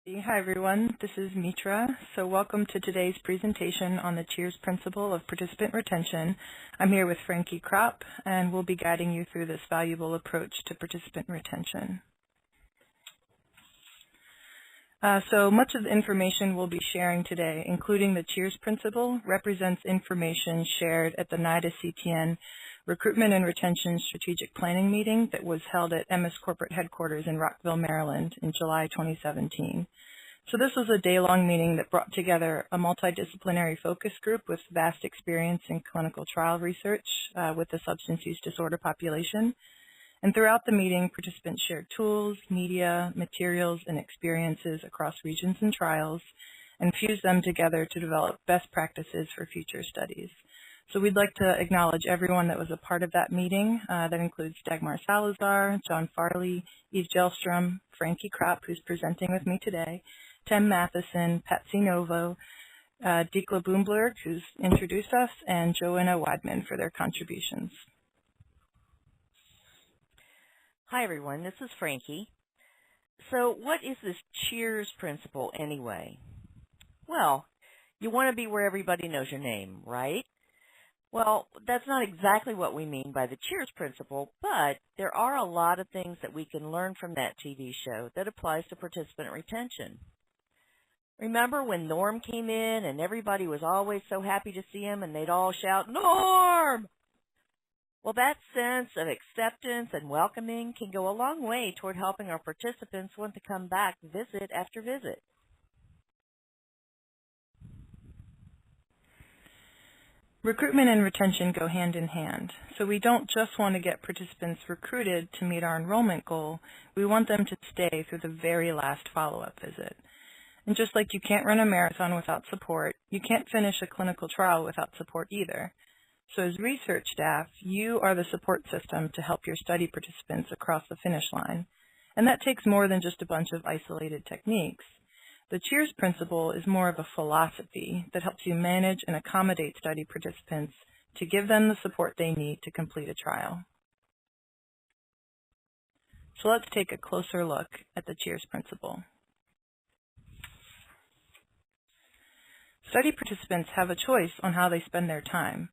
Hi everyone, this is Mitra. So welcome to today's presentation on the CHEERS principle of participant retention. I'm here with Frankie Kropp, and we'll be guiding you through this valuable approach to participant retention. So much of the information we'll be sharing today, including the CHEERS principle, represents information shared at the NIDA CTN Recruitment and Retention Strategic Planning meeting that was held at MS Corporate Headquarters in Rockville, Maryland in July 2017. So this was a day-long meeting that brought together a multidisciplinary focus group with vast experience in clinical trial research with the substance use disorder population. And throughout the meeting, participants shared tools, media, materials, and experiences across regions and trials, and fused them together to develop best practices for future studies. So we'd like to acknowledge everyone that was a part of that meeting. That includes Dagmar Salazar, John Farley, Eve Jelstrom, Frankie Kropp, who's presenting with me today, Tim Matheson, Patsy Novo, Dikla Boomberg, who's introduced us, and Joanna Wadman for their contributions. Hi everyone, this is Frankie. So what is this CHEERS principle anyway? Well, you want to be where everybody knows your name, right? Well, that's not exactly what we mean by the CHEERS principle, but there are a lot of things that we can learn from that TV show that applies to participant retention. Remember when Norm came in and everybody was always so happy to see him and they'd all shout, "Norm!" Well, that sense of acceptance and welcoming can go a long way toward helping our participants want to come back visit after visit. Recruitment and retention go hand in hand. So we don't just want to get participants recruited to meet our enrollment goal. We want them to stay through the very last follow-up visit. And just like you can't run a marathon without support, you can't finish a clinical trial without support either. So as research staff, you are the support system to help your study participants across the finish line. And that takes more than just a bunch of isolated techniques. The CHEERS principle is more of a philosophy that helps you manage and accommodate study participants to give them the support they need to complete a trial. So let's take a closer look at the CHEERS principle. Study participants have a choice on how they spend their time.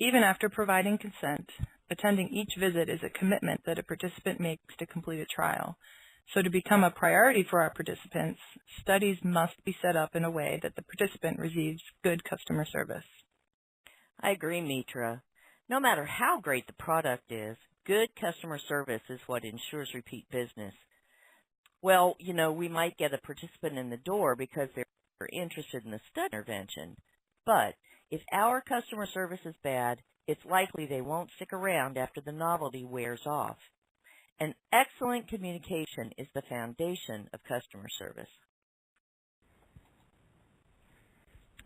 Even after providing consent, attending each visit is a commitment that a participant makes to complete a trial. So to become a priority for our participants, studies must be set up in a way that the participant receives good customer service. I agree, Mitra. No matter how great the product is, good customer service is what ensures repeat business. Well, we might get a participant in the door because they're interested in the study intervention, but if our customer service is bad, it's likely they won't stick around after the novelty wears off. And excellent communication is the foundation of customer service.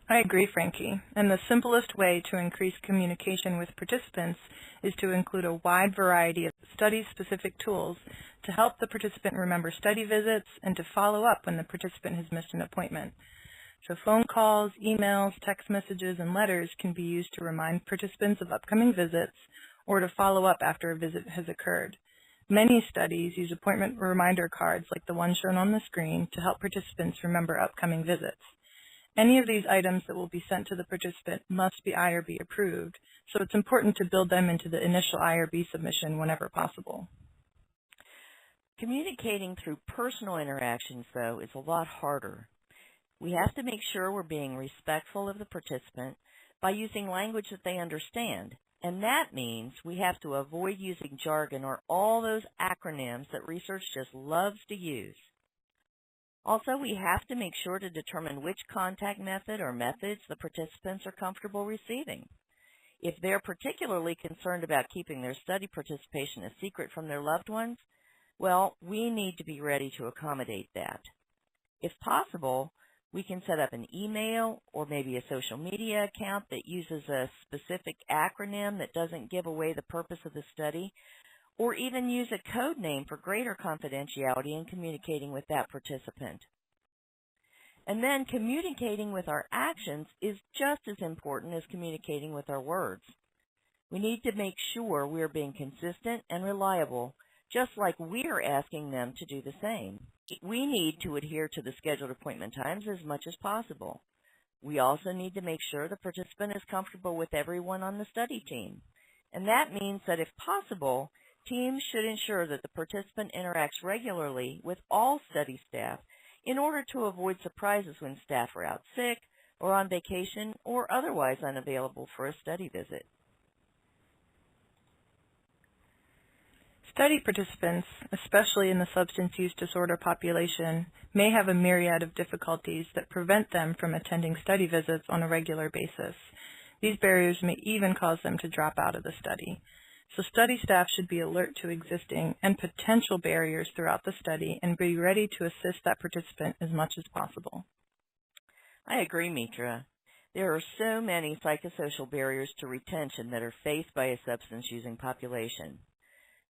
I agree, Frankie. And the simplest way to increase communication with participants is to include a wide variety of study-specific tools to help the participant remember study visits and to follow up when the participant has missed an appointment. So phone calls, emails, text messages, and letters can be used to remind participants of upcoming visits or to follow up after a visit has occurred. Many studies use appointment reminder cards like the one shown on the screen to help participants remember upcoming visits. Any of these items that will be sent to the participant must be IRB approved, so it's important to build them into the initial IRB submission whenever possible. Communicating through personal interactions, though, is a lot harder. We have to make sure we're being respectful of the participant by using language that they understand. And that means we have to avoid using jargon or all those acronyms that research just loves to use. Also, we have to make sure to determine which contact method or methods the participants are comfortable receiving. If they're particularly concerned about keeping their study participation a secret from their loved ones, well, we need to be ready to accommodate that. If possible, we can set up an email or maybe a social media account that uses a specific acronym that doesn't give away the purpose of the study, or even use a code name for greater confidentiality in communicating with that participant. And then communicating with our actions is just as important as communicating with our words. We need to make sure we're being consistent and reliable just like we're asking them to do the same. We need to adhere to the scheduled appointment times as much as possible. We also need to make sure the participant is comfortable with everyone on the study team. And that means that if possible, teams should ensure that the participant interacts regularly with all study staff in order to avoid surprises when staff are out sick or on vacation or otherwise unavailable for a study visit. Study participants, especially in the substance use disorder population, may have a myriad of difficulties that prevent them from attending study visits on a regular basis. These barriers may even cause them to drop out of the study. So study staff should be alert to existing and potential barriers throughout the study and be ready to assist that participant as much as possible. I agree, Mitra. There are so many psychosocial barriers to retention that are faced by a substance-using population.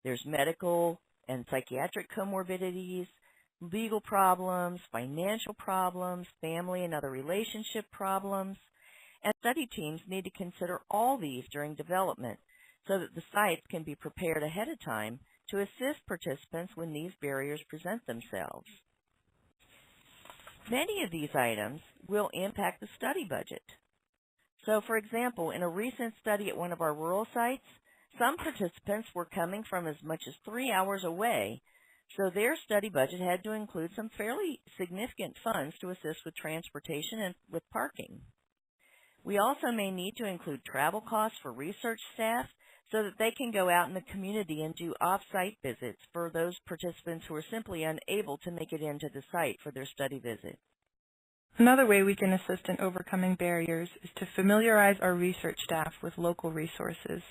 There's medical and psychiatric comorbidities, legal problems, financial problems, family and other relationship problems, and study teams need to consider all these during development so that the sites can be prepared ahead of time to assist participants when these barriers present themselves. Many of these items will impact the study budget. So, for example, in a recent study at one of our rural sites, some participants were coming from as much as 3 hours away, so their study budget had to include some fairly significant funds to assist with transportation and with parking. We also may need to include travel costs for research staff so that they can go out in the community and do off-site visits for those participants who are simply unable to make it into the site for their study visit. Another way we can assist in overcoming barriers is to familiarize our research staff with local resources.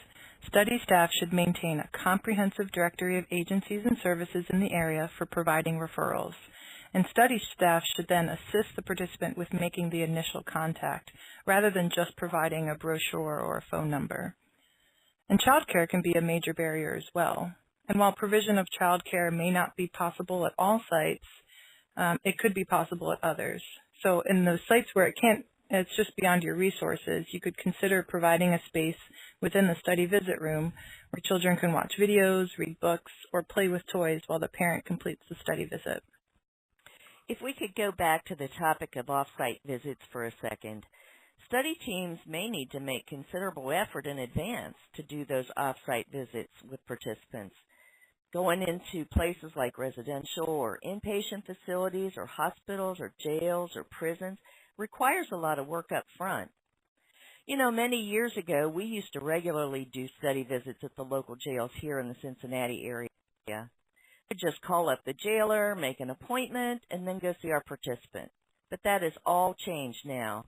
Study staff should maintain a comprehensive directory of agencies and services in the area for providing referrals, and study staff should then assist the participant with making the initial contact, rather than just providing a brochure or a phone number. And childcare can be a major barrier as well. And while provision of childcare may not be possible at all sites, it could be possible at others. So in those sites where it's just beyond your resources, you could consider providing a space within the study visit room where children can watch videos, read books, or play with toys while the parent completes the study visit. If we could go back to the topic of off-site visits for a second, study teams may need to make considerable effort in advance to do those off-site visits with participants. Going into places like residential or inpatient facilities or hospitals or jails or prisons requires a lot of work up front. You know, many years ago, we used to regularly do study visits at the local jails here in the Cincinnati area. We'd just call up the jailer, make an appointment, and then go see our participant. But that has all changed now.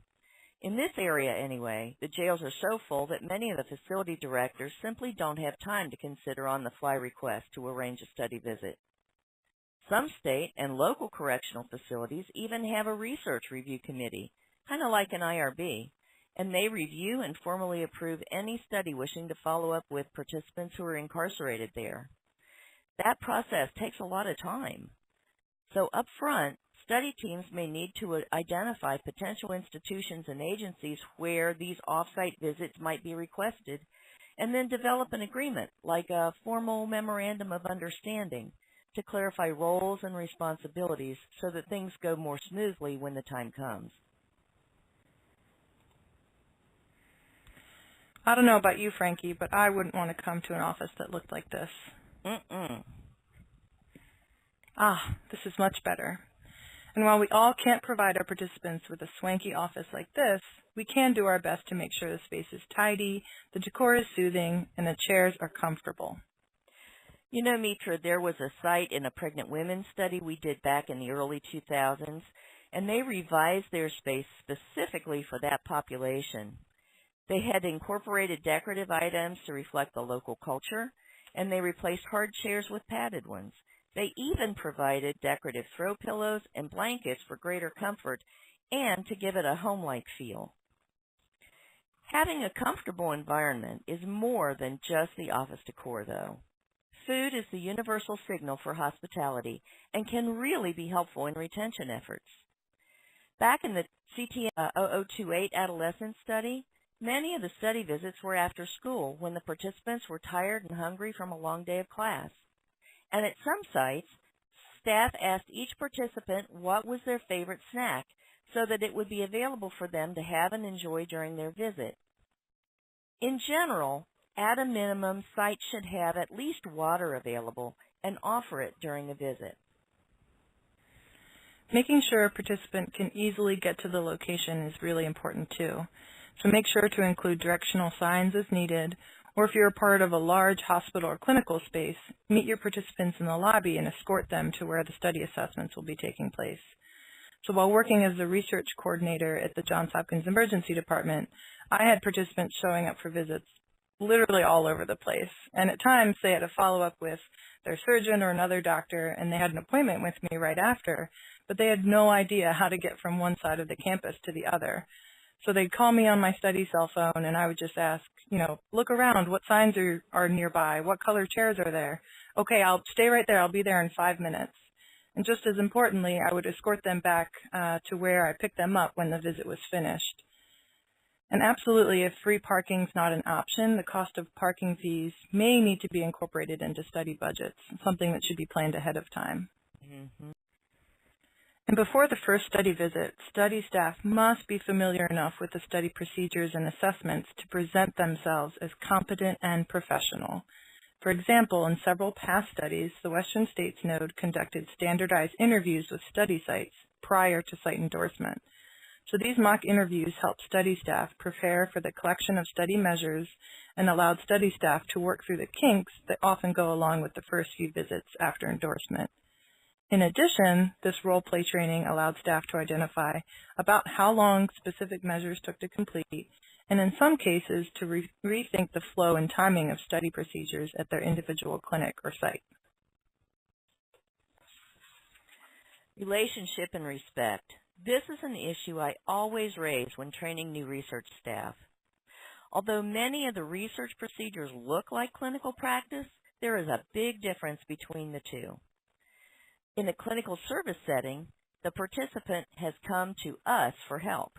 In this area, anyway, the jails are so full that many of the facility directors simply don't have time to consider on-the-fly requests to arrange a study visit. Some state and local correctional facilities even have a research review committee, kind of like an IRB, and they review and formally approve any study wishing to follow up with participants who are incarcerated there. That process takes a lot of time. So up front, study teams may need to identify potential institutions and agencies where these off-site visits might be requested, and then develop an agreement, like a formal memorandum of understanding, to clarify roles and responsibilities so that things go more smoothly when the time comes. I don't know about you, Frankie, but I wouldn't want to come to an office that looked like this. This is much better. And while we all can't provide our participants with a swanky office like this, we can do our best to make sure the space is tidy, the decor is soothing, and the chairs are comfortable. You know, Mitra, there was a site in a pregnant women's study we did back in the early 2000s, and they revised their space specifically for that population. They had incorporated decorative items to reflect the local culture, and they replaced hard chairs with padded ones. They even provided decorative throw pillows and blankets for greater comfort and to give it a home-like feel. Having a comfortable environment is more than just the office decor, though. Food is the universal signal for hospitality and can really be helpful in retention efforts. Back in the CTN 0028 adolescent study, many of the study visits were after school when the participants were tired and hungry from a long day of class. And at some sites, staff asked each participant what was their favorite snack so that it would be available for them to have and enjoy during their visit. In general, at a minimum, sites should have at least water available and offer it during a visit. Making sure a participant can easily get to the location is really important too. So make sure to include directional signs as needed, or if you're a part of a large hospital or clinical space, meet your participants in the lobby and escort them to where the study assessments will be taking place. So while working as the research coordinator at the Johns Hopkins Emergency Department, I had participants showing up for visits literally all over the place. And at times they had to follow up with their surgeon or another doctor, and they had an appointment with me right after, but they had no idea how to get from one side of the campus to the other. So they'd call me on my study cell phone, and I would just ask, look around. What signs are nearby? What color chairs are there? Okay, I'll stay right there. I'll be there in 5 minutes. And just as importantly, I would escort them back to where I picked them up when the visit was finished. And absolutely, if free parking is not an option, the cost of parking fees may need to be incorporated into study budgets, something that should be planned ahead of time. Mm-hmm. And before the first study visit, study staff must be familiar enough with the study procedures and assessments to present themselves as competent and professional. For example, in several past studies, the Western States Node conducted standardized interviews with study sites prior to site endorsement. So these mock interviews helped study staff prepare for the collection of study measures and allowed study staff to work through the kinks that often go along with the first few visits after endorsement. In addition, this role-play training allowed staff to identify about how long specific measures took to complete, and in some cases to rethink the flow and timing of study procedures at their individual clinic or site. Relationship and respect. This is an issue I always raise when training new research staff. Although many of the research procedures look like clinical practice, there is a big difference between the two. In a clinical service setting, the participant has come to us for help.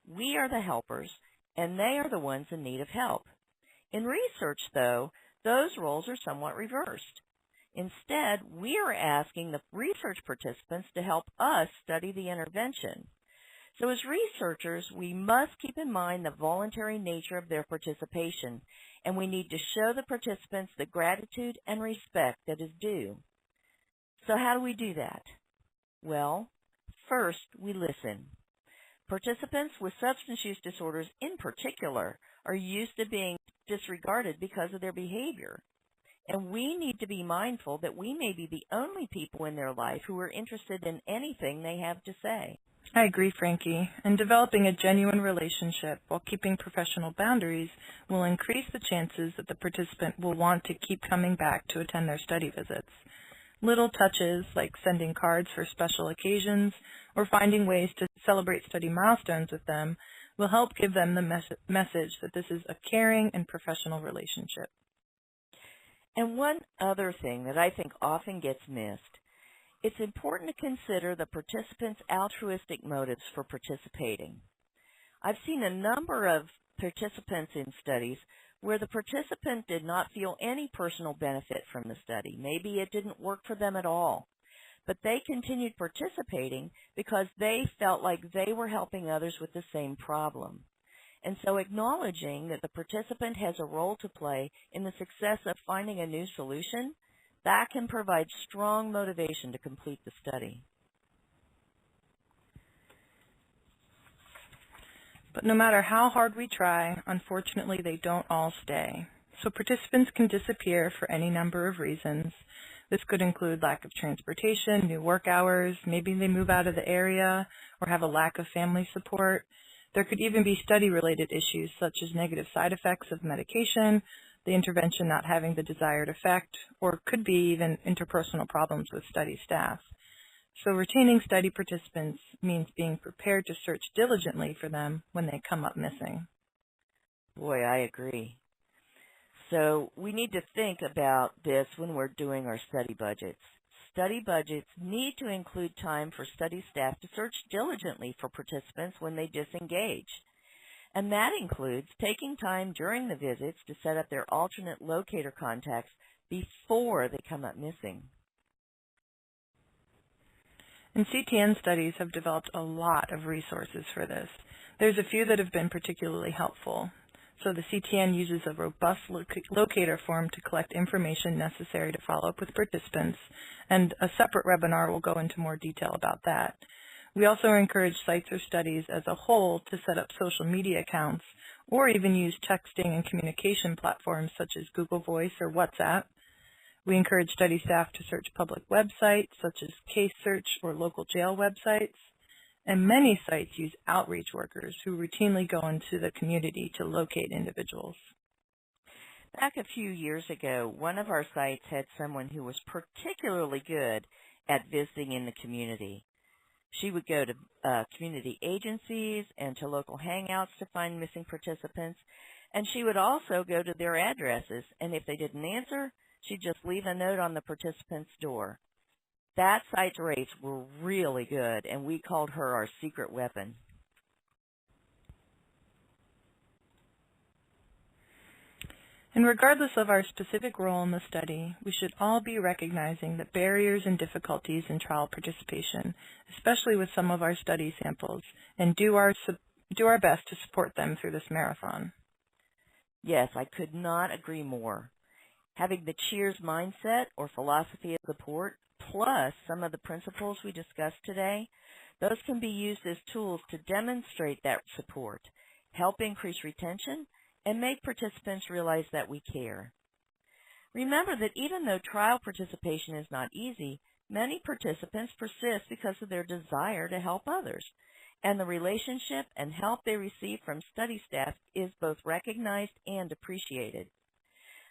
We are the helpers, and they are the ones in need of help. In research, though, those roles are somewhat reversed. Instead, we are asking the research participants to help us study the intervention. So as researchers, we must keep in mind the voluntary nature of their participation, and we need to show the participants the gratitude and respect that is due. So how do we do that? Well, first, we listen. Participants with substance use disorders in particular are used to being disregarded because of their behavior. And we need to be mindful that we may be the only people in their life who are interested in anything they have to say. I agree, Frankie. And developing a genuine relationship while keeping professional boundaries will increase the chances that the participant will want to keep coming back to attend their study visits. Little touches like sending cards for special occasions or finding ways to celebrate study milestones with them will help give them the message that this is a caring and professional relationship. And one other thing that I think often gets missed, it's important to consider the participants' altruistic motives for participating. I've seen a number of participants in studies where the participant did not feel any personal benefit from the study. Maybe it didn't work for them at all. But they continued participating because they felt like they were helping others with the same problem. And so acknowledging that the participant has a role to play in the success of finding a new solution, that can provide strong motivation to complete the study. But no matter how hard we try, unfortunately they don't all stay. So participants can disappear for any number of reasons. This could include lack of transportation, new work hours, maybe they move out of the area, or have a lack of family support. There could even be study-related issues such as negative side effects of medication, the intervention not having the desired effect, or could be even interpersonal problems with study staff. So retaining study participants means being prepared to search diligently for them when they come up missing. Boy, I agree. So we need to think about this when we're doing our study budgets. Study budgets need to include time for study staff to search diligently for participants when they disengage. And that includes taking time during the visits to set up their alternate locator contacts before they come up missing. And CTN studies have developed a lot of resources for this. There's a few that have been particularly helpful. So the CTN uses a robust locator form to collect information necessary to follow up with participants, and a separate webinar will go into more detail about that. We also encourage sites or studies as a whole to set up social media accounts or even use texting and communication platforms such as Google Voice or WhatsApp. We encourage study staff to search public websites such as Case Search or local jail websites. And many sites use outreach workers who routinely go into the community to locate individuals. Back a few years ago, one of our sites had someone who was particularly good at visiting in the community. She would go to community agencies and to local hangouts to find missing participants, and she would also go to their addresses, and if they didn't answer, she'd just leave a note on the participant's door. That site's rates were really good, and we called her our secret weapon. And regardless of our specific role in the study, we should all be recognizing the barriers and difficulties in trial participation, especially with some of our study samples, and do our best to support them through this marathon. Yes, I could not agree more. Having the CHEERS mindset or philosophy of support, plus some of the principles we discussed today, those can be used as tools to demonstrate that support, help increase retention, and make participants realize that we care. Remember that even though trial participation is not easy, many participants persist because of their desire to help others, and the relationship and help they receive from study staff is both recognized and appreciated.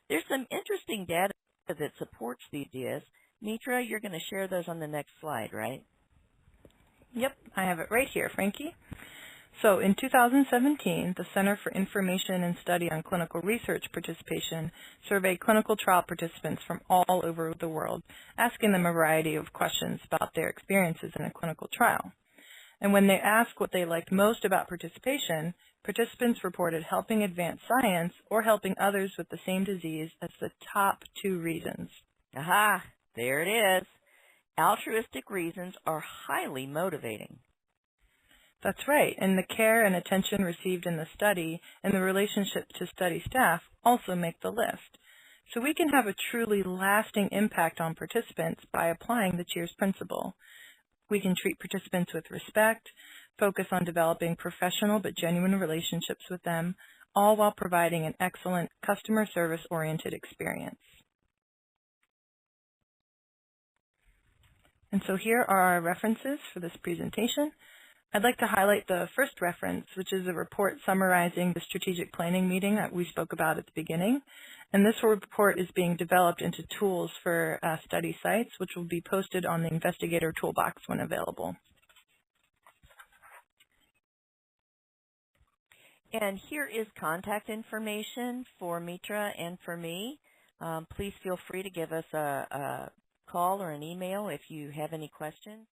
There's some interesting data that supports these ideas. Mitra, you're going to share those on the next slide, right? Yep, I have it right here, Frankie. So in 2017, the Center for Information and Study on Clinical Research Participation surveyed clinical trial participants from all over the world, asking them a variety of questions about their experiences in a clinical trial. And when they asked what they liked most about participation, participants reported helping advance science or helping others with the same disease as the top 2 reasons. Aha, there it is. Altruistic reasons are highly motivating. That's right, and the care and attention received in the study and the relationship to study staff also make the list. So we can have a truly lasting impact on participants by applying the CHEERS principle. We can treat participants with respect, focus on developing professional but genuine relationships with them, all while providing an excellent customer service-oriented experience. And so here are our references for this presentation. I'd like to highlight the first reference, which is a report summarizing the strategic planning meeting that we spoke about at the beginning. And this report is being developed into tools for study sites, which will be posted on the Investigator Toolbox when available. And here is contact information for Mitra and for me. Please feel free to give us a call or an email if you have any questions.